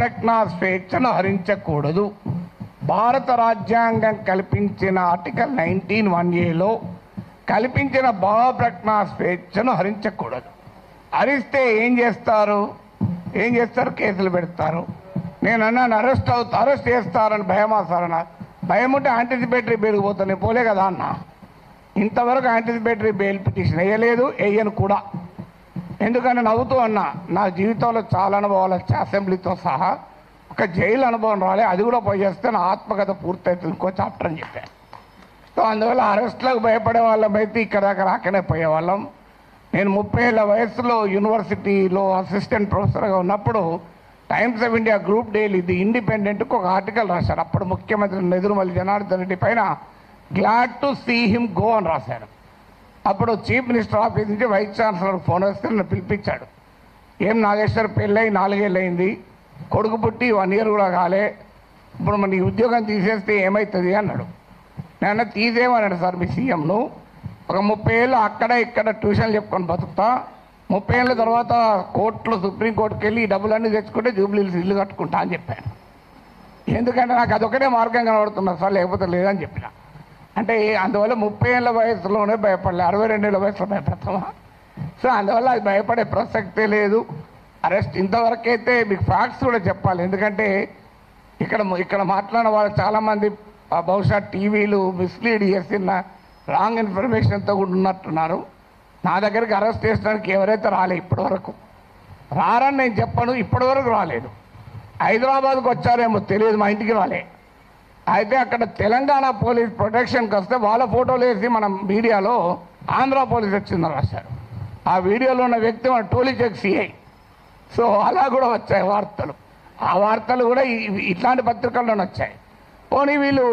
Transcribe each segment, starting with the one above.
ప్రజ్ఞా స్వేచ్ఛను హరించకూడదు. భారత రాజ్యాంగం కల్పించిన ఆర్టికల్ 19(1)A కల్పించిన భావప్రజ్ఞా స్వేచ్ఛను హరించకూడదు. హరిస్తే ఏం చేస్తారు? కేసులు పెడతారు. నేను అన్నాను అరెస్ట్ చేస్తారని భయమా సార్ అన్న. భయం ఉంటే యాంటిసిపేటరీ బెయిల్ పోతాను. నేను పోలే కదా అన్న. ఇంతవరకు యాంటిసిపేటరీ బెయిల్ పిటిషన్ వేయలేదు, వేయను కూడా. ఎందుకంటే నవ్వుతూ అన్నా, నా జీవితంలో చాలా అనుభవాలు వచ్చాయి, అసెంబ్లీతో సహా. ఒక జైలు అనుభవం రాలే, అది కూడా పోయి చేస్తే నా ఆత్మకథ పూర్తవుతుంది, ఇంకో చాప్టర్ అని చెప్పాను. సో అందువల్ల అరెస్ట్లకు భయపడే వాళ్ళమైతే ఇక్కడ దాకా రాకనే పోయేవాళ్ళం. నేను 30 ఏళ్ళ వయసులో యూనివర్సిటీలో అసిస్టెంట్ ప్రొఫెసర్గా ఉన్నప్పుడు Times of India group daily the ఇండిపెండెంట్కి ఒక ఆర్టికల్ రాశారు. అప్పుడు ముఖ్యమంత్రి నెదురుమల్లి జనార్దన్ రెడ్డి పైన glad to see him go అని రాశారు. అప్పుడు చీఫ్ మినిస్టర్ ఆఫీస్ నుంచి వైస్ ఛాన్సలర్ ఫోన్ వస్తే నన్ను పిలిపించాడు. ఏం నాగేశ్వర్, పెళ్ళై 4 ఏళ్ళు అయింది, కొడుకు పుట్టి 1 ఇయర్ కూడా కాలే, ఇప్పుడు మన ఉద్యోగం తీసేస్తే ఏమవుతుంది అన్నాడు. నేను తీసేయమన్నాడు సార్ మీ సీఎంను. ఒక 30 ఏళ్ళు అక్కడ ఇక్కడ ట్యూషన్లు చెప్పుకొని బతుకుతా, 30 ఏళ్ళ తర్వాత కోర్టులో సుప్రీంకోర్టుకి వెళ్ళి ఈ డబ్బులన్నీ తెచ్చుకుంటే జూబ్లీహిల్స్ ఇల్లు కట్టుకుంటా అని చెప్పాను. ఎందుకంటే నాకు అదొకటే మార్గం కనబడుతున్నా సార్, లేకపోతే లేదని చెప్పిన. అంటే అందువల్ల 30 ఏళ్ళ వయసులోనే భయపడలే, 62 ఏళ్ళ వయసులో భయపడతామా? సో అందువల్ల అది భయపడే ప్రసక్తే లేదు. అరెస్ట్ ఇంతవరకైతే మీకు ఫ్యాక్ట్స్ కూడా చెప్పాలి. ఎందుకంటే ఇక్కడ మాట్లాడిన వాళ్ళు చాలామంది బహుశా టీవీలు మిస్లీడ్ చేసిన రాంగ్ ఇన్ఫర్మేషన్తో కూడా ఉన్నట్టున్నారు. నా దగ్గరికి అరెస్ట్ చేసడానికి ఎవరైతే రాలే ఇప్పటివరకు, రారని నేను చెప్పను, ఇప్పటివరకు రాలేదు. హైదరాబాద్కు వచ్చారేమో తెలియదు, మా ఇంటికి రాలే. అయితే అక్కడ తెలంగాణ పోలీస్ ప్రొటెక్షన్కి వస్తే వాళ్ళ ఫోటోలు వేసి మన మీడియాలో ఆంధ్ర పోలీస్ వచ్చిందని రాశారు. ఆ వీడియోలో ఉన్న వ్యక్తి మన టోలీచెక్ సిఐ. సో అలా కూడా వచ్చాయి వార్తలు. ఆ వార్తలు కూడా ఇట్లాంటి పత్రికల్లోనే వచ్చాయి. పోనీ వీళ్ళు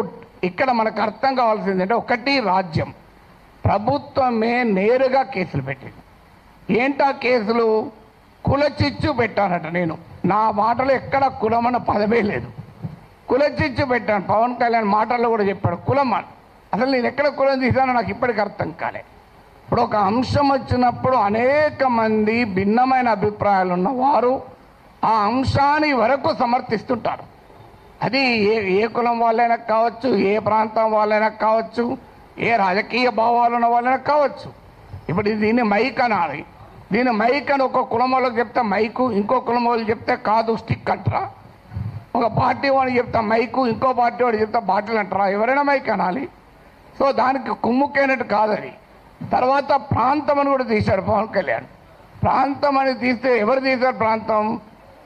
ఇక్కడ మనకు అర్థం కావాల్సింది అంటే, ఒకటి రాజ్యం ప్రభుత్వమే నేరుగా కేసులు పెట్టింది. ఏంటా కేసులు? కులచిచ్చు పెట్టానట. నేను నా మాటలో ఎక్కడ కులమన్న పదమే లేదు, కులచిచ్చు పెట్టాను. పవన్ కళ్యాణ్ మాటల్లో కూడా చెప్పాడు కులం అని. అసలు నేను ఎక్కడ కులం తీసానో నాకు ఇప్పటికీ అర్థం కాలే. ఇప్పుడు ఒక అంశం వచ్చినప్పుడు అనేక మంది భిన్నమైన అభిప్రాయాలు ఉన్నవారు ఆ అంశాన్ని వరకు సమర్థిస్తుంటారు. అది ఏ కులం వాళ్ళైనా కావచ్చు, ఏ ప్రాంతం వాళ్ళైనా కావచ్చు, ఏ రాజకీయ భావాలు ఉన్న వాళ్ళైనా కావచ్చు. ఇప్పుడు దీన్ని మైక్ అనాలి. దీన్ని మైక్ అని ఒక కులం వాళ్ళకి చెప్తే మైకు, ఇంకో కులం వాళ్ళు చెప్తే కాదు స్టిక్ అంటారా? ఒక పార్టీ వాడికి చెప్తా మైకు, ఇంకో పార్టీ వాడికి చెప్తా బాటిల్ అంటారా? ఎవరైనా మైక్ అనాలి. సో దానికి కుమ్ముకైనట్టు కాదని. తర్వాత ప్రాంతం అని కూడా తీశాడు పవన్ కళ్యాణ్. ప్రాంతం అని తీస్తే ఎవరు తీశారు ప్రాంతం?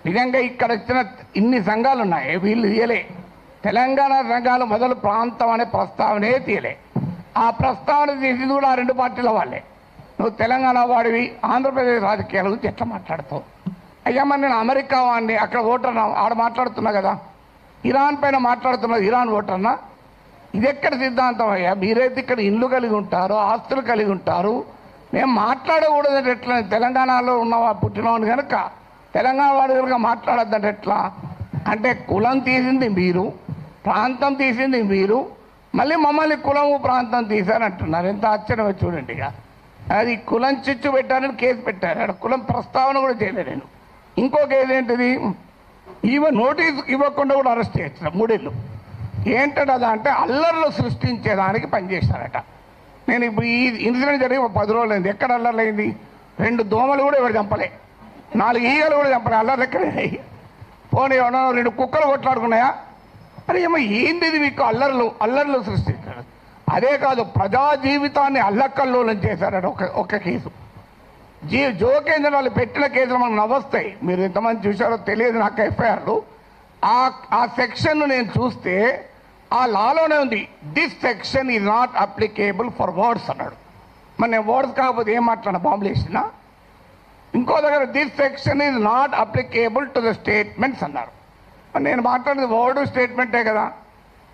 నిజంగా ఇక్కడ వచ్చిన ఇన్ని సంఘాలు ఉన్నాయి, వీళ్ళు తీయలే. తెలంగాణ సంఘాలు మొదలు ప్రాంతం అనే ప్రస్తావనే తీయలే. ఆ ప్రస్తావన తీసింది కూడా ఆ 2 పార్టీల వాళ్ళే. నువ్వు తెలంగాణ వాడివి, ఆంధ్రప్రదేశ్ రాజకీయాల గురించి ఎట్లా మాట్లాడుతావు? అయ్యా మరి నేను అమెరికా వాడిని, అక్కడ ఓటర్నా, ఆడ మాట్లాడుతున్నా కదా. ఇరాన్ పైన మాట్లాడుతున్నది ఇరాన్ ఓటర్నా? ఇది ఎక్కడ సిద్ధాంతం అయ్యా? మీరైతే ఇక్కడ ఇల్లు కలిగి ఉంటారు, ఆస్తులు కలిగి ఉంటారు, మేము మాట్లాడకూడదంటే ఎట్లా? తెలంగాణలో ఉన్నవా పుట్టినవాడిని కనుక తెలంగాణ వాడి కనుక మాట్లాడద్దంటే ఎట్లా? అంటే కులం తీసింది మీరు, ప్రాంతం తీసింది మీరు, మళ్ళీ మమ్మల్ని కులము ప్రాంతం తీశారంటున్నారు. ఎంత ఆశ్చర్యమో చూడండి. ఇక అది కులం చిచ్చు పెట్టారని కేసు పెట్టారు. అక్కడ కులం ప్రస్తావన కూడా చేయలేదు నేను. ఇంకో కేసు ఏంటిది? నోటీస్ ఇవ్వకుండా కూడా అరెస్ట్ చేయొచ్చు 3 ఏళ్ళు. ఏంటంటే అదంటే అల్లర్లు సృష్టించేదానికి పనిచేశారట. నేను ఇప్పుడు ఈ ఇన్సిడెంట్ జరిగి 10 రోజులు అయింది. ఎక్కడ అల్లర్లైంది? 2 దోమలు కూడా ఎవరు చంపలే, 4 ఈగలు కూడా చంపలే. అల్లర్లు ఎక్కడే? పోనీ 2 కుక్కలు కొట్లాడుకున్నాయా? అరే ఏమో ఏంది ఇది? మీకు అల్లర్లు సృష్టించారు. అదే కాదు, ప్రజా జీవితాన్ని అల్లకల్లోలం చేశారట ఒక కేసు. జోకేంద్ర వాళ్ళు పెట్టిన కేసులు మనకు నవ్వొస్తాయి. మీరు ఎంతమంది చూశారో తెలియదు నాకు. ఎఫ్ఐఆర్లు ఆ సెక్షన్ను నేను చూస్తే ఆ లాలోనే ఉంది, this section is not applicable for words అన్నాడు. మరి నేను వర్డ్స్ కాకపోతే ఏం మాట్లాడినా? బాంబులు వేసినా? ఇంకో దగ్గర this section is not applicable to the statements అన్నారు. నేను మాట్లాడేది వర్డ్ స్టేట్మెంటే కదా.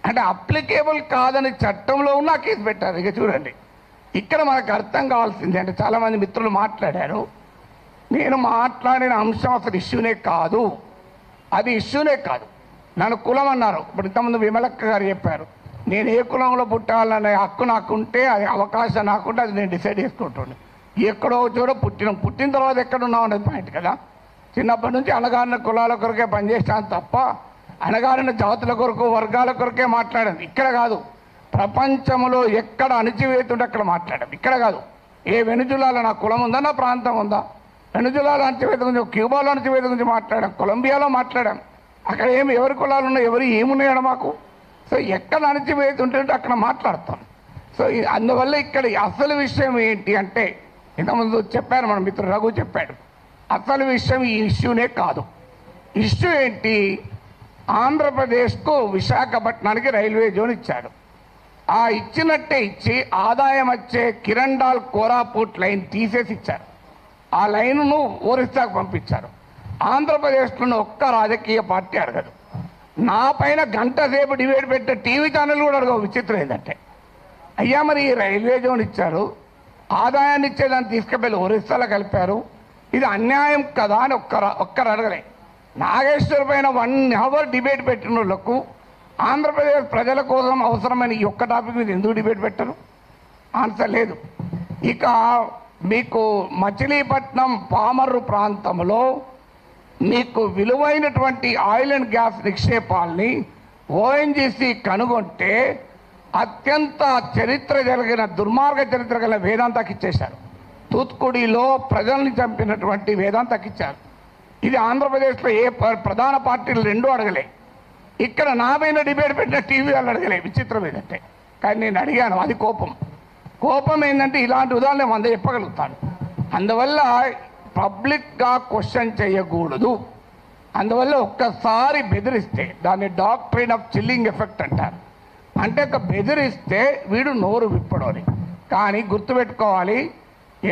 అంటే అప్లికేబుల్ కాదని చట్టంలో ఉన్న కేసు పెట్టారు. ఇక చూడండి, ఇక్కడ మనకు అర్థం కావాల్సింది అంటే, చాలామంది మిత్రులు మాట్లాడారు, నేను మాట్లాడిన అంశం అసలు ఇష్యూనే కాదు, అది ఇష్యూనే కాదు. నన్ను కులం అన్నారు. ఇప్పుడు ఇంతకుముందు విమలక్క గారు చెప్పారు, నేను ఏ కులంలో పుట్టాలనే హక్కు నాకుంటే, అది అవకాశం నాకుంటే అది నేను డిసైడ్ చేసుకుంటుండే. ఎక్కడో చూడ పుట్టిన తర్వాత ఎక్కడున్నావు అనేది పాయింట్ కదా. చిన్నప్పటి నుంచి అణగారిన కులాల కొరకే పనిచేస్తాను తప్ప అణగారిన జాతుల కొరకు వర్గాల కొరకే మాట్లాడాను. ఇక్కడ కాదు, ప్రపంచంలో ఎక్కడ అణిచివేతుంటే అక్కడ మాట్లాడాం. ఇక్కడ కాదు, ఏ వెనుజులాలో నా కులం ఉందా, నా ప్రాంతం ఉందా, వెనుజులాలో అణచివేత గురించి, క్యూబాలో అణచివేత గురించి మాట్లాడాం, కొలంబియాలో మాట్లాడాం. అక్కడ ఎవరి కులాలు ఉన్నాయి, ఎవరు ఏమున్నాయో మాకు. సో ఎక్కడ అణచివేత ఉంటుంటే అక్కడ మాట్లాడతాం. సో అందువల్ల ఇక్కడ అసలు విషయం ఏంటి అంటే, ఇంతకుముందు చెప్పారు మన మిత్రుడు రఘు చెప్పాడు, అసలు విషయం ఈ ఇష్యూనే కాదు. ఇష్యూ ఏంటి, ఆంధ్రప్రదేశ్కు విశాఖపట్నానికి రైల్వే జోన్ ఇచ్చాడు. ఆ ఇచ్చినట్టే ఇచ్చి ఆదాయం వచ్చే కిరండాల్ కోరాపూట్ లైన్ తీసేసి ఇచ్చారు. ఆ లైన్ను ఒరిస్సాకు పంపించారు. ఆంధ్రప్రదేశ్లో ఒక్క రాజకీయ పార్టీ అడగదు. నా పైన గంట సేపు డిబేట్ పెట్టే టీవీ ఛానల్ కూడా అడగవు. విచిత్రం ఏంటంటే, అయ్యా మరి ఈ రైల్వే జోన్ ఇచ్చారు, ఆదాయాన్ని ఇచ్చేదాన్ని తీసుకెళ్ళి ఒరిస్సాలో కలిపారు, ఇది అన్యాయం కదా అని ఒక్కరు అడగలే. నాగేశ్వర్ పైన 1 అవర్ డిబేట్ పెట్టిన వాళ్ళకు ఆంధ్రప్రదేశ్ ప్రజల కోసం అవసరమైన ఈ ఒక్క టాపిక్ మీద ఎందుకు డిబేట్ పెట్టరు? ఆన్సర్ లేదు. ఇక మీకు మచిలీపట్నం పామర్రు ప్రాంతంలో మీకు విలువైనటువంటి ఆయిల్ అండ్ గ్యాస్ నిక్షేపాల్ని ఓఎన్జీసీ కనుగొంటే అత్యంత చరిత్ర జరిగిన దుర్మార్గ చరిత్ర గల వేదాంతకి ఇచ్చేశారు. తూత్కుడిలో ప్రజల్ని చంపినటువంటి వేదాంతకి ఇచ్చారు. ఇది ఆంధ్రప్రదేశ్లో ఏ ప్రధాన పార్టీలు రెండూ అడగలే. ఇక్కడ నా పైన డిబేట్ పెట్టిన టీవీ వాళ్ళు అడగలే. విచిత్రం ఏదంటే, కానీ నేను అడిగాను, అది కోపం ఏంటంటే ఇలాంటి ఉదాహరణ 100 చెప్పగలుగుతాను. అందువల్ల పబ్లిక్గా క్వశ్చన్ చేయకూడదు. అందువల్ల ఒక్కసారి బెదిరిస్తే దాన్ని డాక్ట్రిన్ ఆఫ్ చిల్లింగ్ ఎఫెక్ట్ అంటారు. అంటే ఒక బెదిరిస్తే వీడు నోరు విప్పడని. కానీ గుర్తుపెట్టుకోవాలి,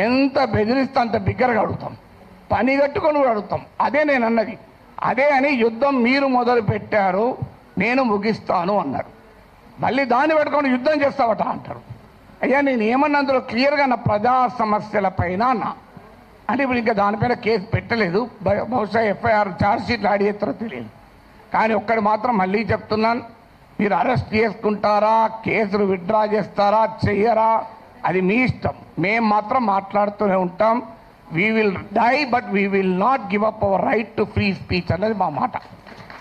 ఎంత బెదిరిస్తే అంత బిగ్గరగా అడుగుతాం, పని కట్టుకొని కూడా అడుగుతాం. అదే నేను అన్నది. అదే అని యుద్ధం మీరు మొదలు పెట్టారు, నేను ముగిస్తాను అన్నారు. మళ్ళీ దాన్ని పెట్టుకొని యుద్ధం చేస్తావట అంటారు. అయ్యా నేను ఏమన్నా అందులో క్లియర్గా నా ప్రజా సమస్యల పైన అన్నా అంటే, ఇప్పుడు ఇంకా దానిపైన కేసు పెట్టలేదు. బహుశా ఎఫ్ఐఆర్ ఛార్జ్షీట్లు ఆడి చేస్తారో తెలియదు. కానీ ఒక్కటి మాత్రం మళ్ళీ చెప్తున్నాను, మీరు అరెస్ట్ చేసుకుంటారా, కేసులు విత్డ్రా చేస్తారా, చెయ్యరా, అది మీ ఇష్టం. మేము మాత్రం మాట్లాడుతూనే ఉంటాం. We will die but we will not give up our right to free speech అన్నది మా మాట.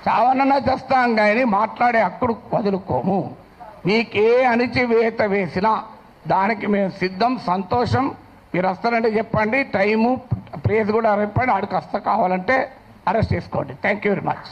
చావనన్నా చేస్తాం కానీ మాట్లాడే హక్కుడు వదులుకోము. మీకే అణిచివేత వేసినా దానికి మేము సిద్ధం, సంతోషం. మీరు వస్తారంటే చెప్పండి, టైము ప్లేస్ కూడా చెప్పండి, ఆడికి వస్తా, కావాలంటే అరెస్ట్ చేసుకోండి. Thank you very much.